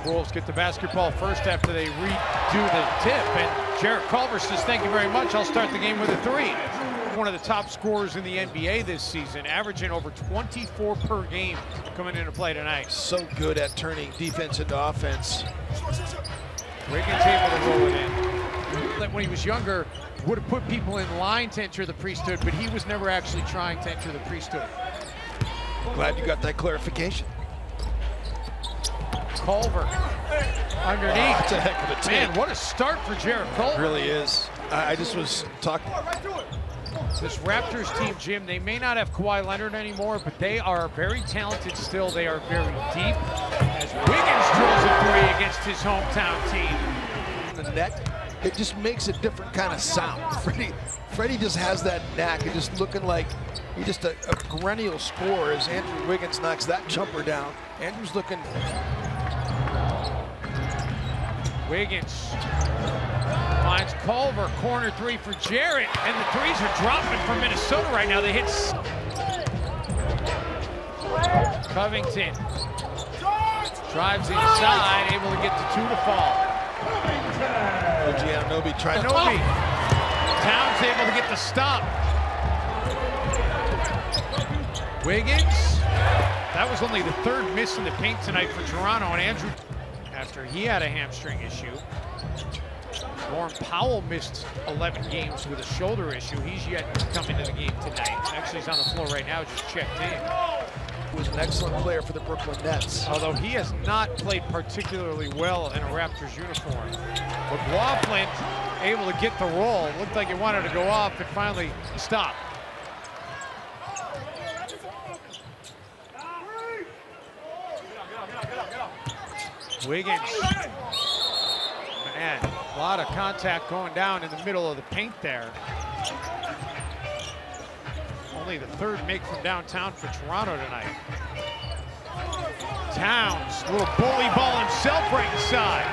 Wolves get the basketball first after they redo the tip, and Jarrett Culver says, thank you very much, I'll start the game with a three. One of the top scorers in the NBA this season, averaging over 24 per game coming into play tonight. So good at turning defense into offense. Wiggins able to roll it in. When he was younger, would have put people in line to enter the priesthood, but he was never actually trying to enter the priesthood. Glad you got that clarification. Culver underneath. Oh, that's a heck of a take. Man, what a start for Jarrett Culver. It really is. I just was talking. This Raptors team, Jim, they may not have Kawhi Leonard anymore, but they are very talented still. They are very deep. As Wiggins drills a three against his hometown team. The net, it just makes a different kind of sound. Freddie just has that knack of just looking like he's just a perennial scorer as Andrew Wiggins knocks that jumper down. Andrew's looking. Wiggins finds Culver, corner three for Jarrett, and the threes are dropping for Minnesota right now. They hit Covington. Drives inside, able to get the two to fall. OG Anunoby trying to. Towns able to get the stop. Wiggins. That was only the third miss in the paint tonight for Toronto, and Andrew, after he had a hamstring issue. Norm Powell missed 11 games with a shoulder issue. He's yet to come into the game tonight. Actually, he's on the floor right now, just checked in. He was an excellent player for the Brooklyn Nets. Although he has not played particularly well in a Raptors uniform. McLaughlin able to get the roll. Looked like it wanted to go off, but finally stopped. Wiggins. Man, a lot of contact going down in the middle of the paint there. Only the third make from downtown for Toronto tonight. Towns, little bully ball himself right inside.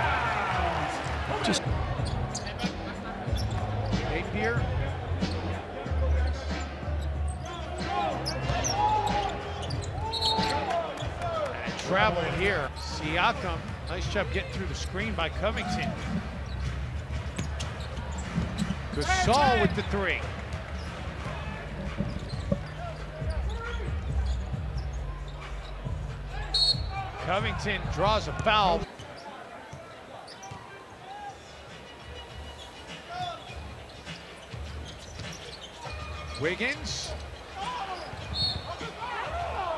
Just Napier. And traveling here. Siakam, nice job getting through the screen by Covington. Gasol with the three. Covington draws a foul. Wiggins.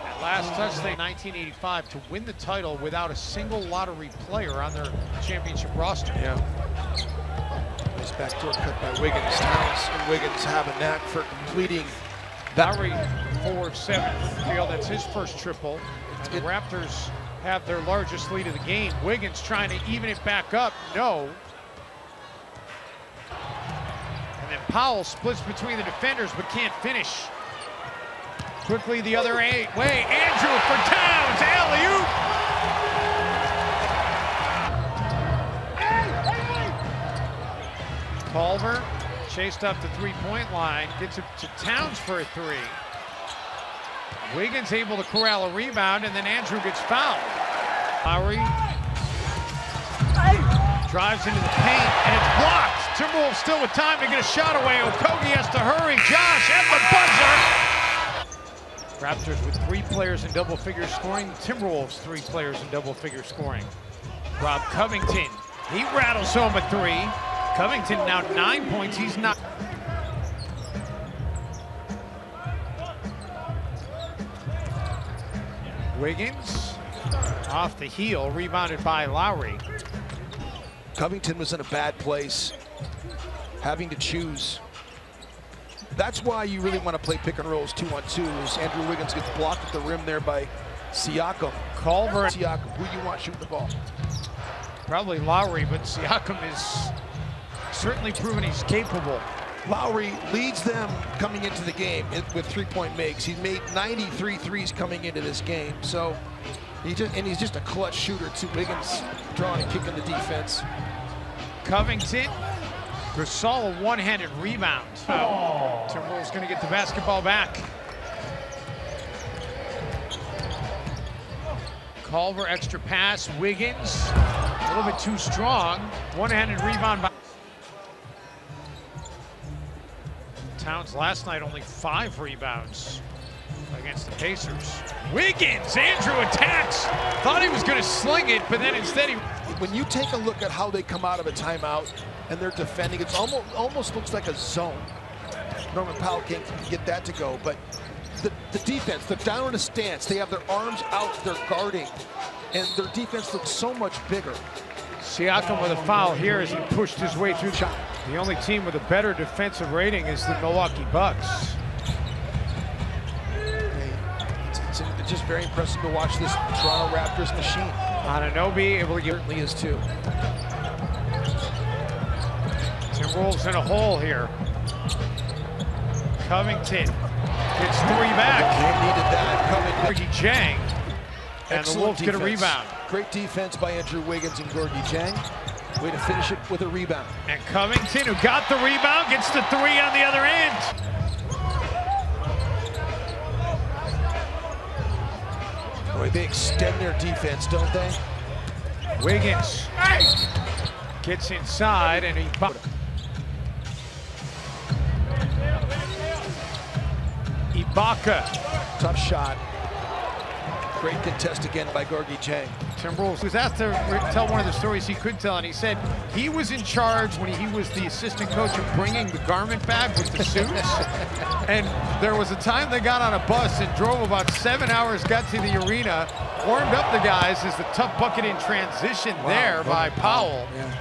That last touchdown, 1985, to win the title without a single lottery player on their championship roster. Yeah. Nice backdoor cut by Wiggins. Towns and Wiggins have a knack for completing that. Lowry 4 of 7 from the field. That's his first triple. And the Raptors have their largest lead of the game. Wiggins trying to even it back up. No. And then Powell splits between the defenders but can't finish. Quickly the other way. Andrew for Towns. Alley-oop. Culver chased up the three-point line. Gets it to Towns for a three. Wiggins able to corral a rebound, and then Andrew gets fouled. Lowry drives into the paint, and it's blocked. Timberwolves still with time to get a shot away. Okogie has to hurry. Josh at the buzzer. Raptors with 3 players in double figure scoring. Timberwolves 3 players in double figure scoring. Rob Covington, he rattles home a 3. Covington now 9 points. He's not. Wiggins off the heel, rebounded by Lowry. Covington was in a bad place, having to choose. That's why you really want to play pick and rolls 2-on-2. As Andrew Wiggins gets blocked at the rim there by Siakam. Culver. Siakam, who you want shooting the ball? Probably Lowry, but Siakam is certainly proven he's capable. Lowry leads them coming into the game with 3-point makes. He's made 93 threes coming into this game. So he's just a clutch shooter too. Wiggins drawing and kicking the defense. Covington, Gasol a one-handed rebound. Timberwolves going to get the basketball back. Culver, extra pass. Wiggins, a little bit too strong. One-handed rebound by Towns last night, only 5 rebounds against the Pacers. Wiggins, Andrew attacks. Thought he was going to sling it, but then instead he... When you take a look at how they come out of a timeout and they're defending, it's almost looks like a zone. Norman Powell can't get that to go, but the defense, they're down in a stance. They have their arms out, they're guarding, and their defense looks so much bigger. Siakam with a foul here as he pushed his way through. The only team with a better defensive rating is the Milwaukee Bucks. It's just very impressive to watch this Toronto Raptors machine. Anunoby able to get... Certainly is too. Timberwolves in a hole here. Covington gets 3 back. They needed that. Gorgie Jang. And Excellent the Wolves defense. get a rebound. Great defense by Andrew Wiggins and Gorgie Jang. Way to finish it with a rebound. And Covington, who got the rebound, gets the 3 on the other end. Boy, they extend their defense, don't they? Wiggins gets inside and he... Ibaka. Tough shot. Great contest again by Gorgie Jang. Timberwolves was asked to tell one of the stories he could tell, and he said he was in charge when he was the assistant coach of bringing the garment bag with the suits. And there was a time they got on a bus and drove about 7 hours, got to the arena, warmed up the guys as the tough bucket in transition there by Powell. Yeah.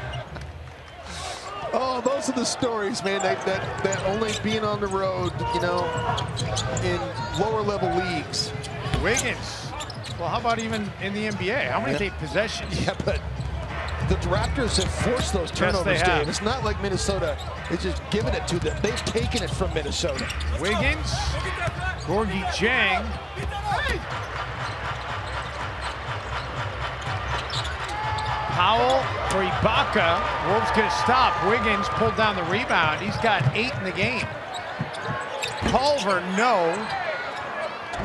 Oh, those are the stories, man, that only being on the road, you know, in lower level leagues. Wiggins. Well, how about even in the NBA? How many take possessions? Yeah, but the Raptors have forced those turnovers, yes, Dave. It's not like Minnesota is just giving it to them. They've taken it from Minnesota. Wiggins, Gorgie Jang. Powell for Ibaka. Wolves get a stop. Wiggins pulled down the rebound. He's got 8 in the game. Culver, no.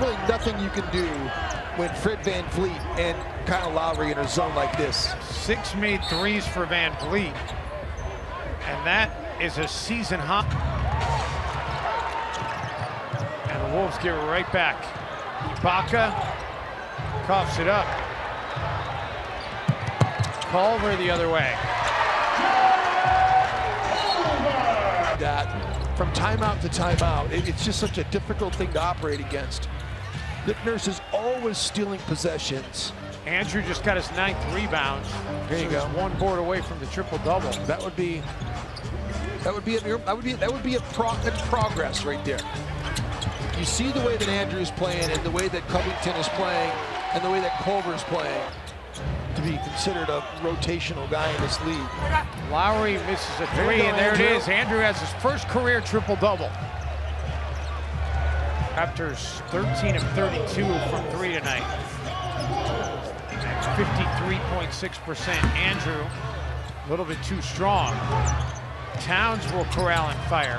Really nothing you can do when Fred VanVleet and Kyle Lowry in a zone like this. 6 made 3s for VanVleet. And that is a season high. And the Wolves get right back. Ibaka coughs it up. Culver the other way. That from timeout to timeout, it's just such a difficult thing to operate against. Nick Nurse is always stealing possessions. Andrew just got his 9th rebound. There you go. He's 1 board away from the triple-double. That would be progress right there. You see the way that Andrew's playing and the way that Covington is playing and the way that Culver's playing to be considered a rotational guy in this league. Lowry misses a 3, and there it is. Andrew has his first career triple-double. Raptors 13 of 32 from 3 tonight. At 53.6%. Andrew, a little bit too strong. Towns will corral and fire.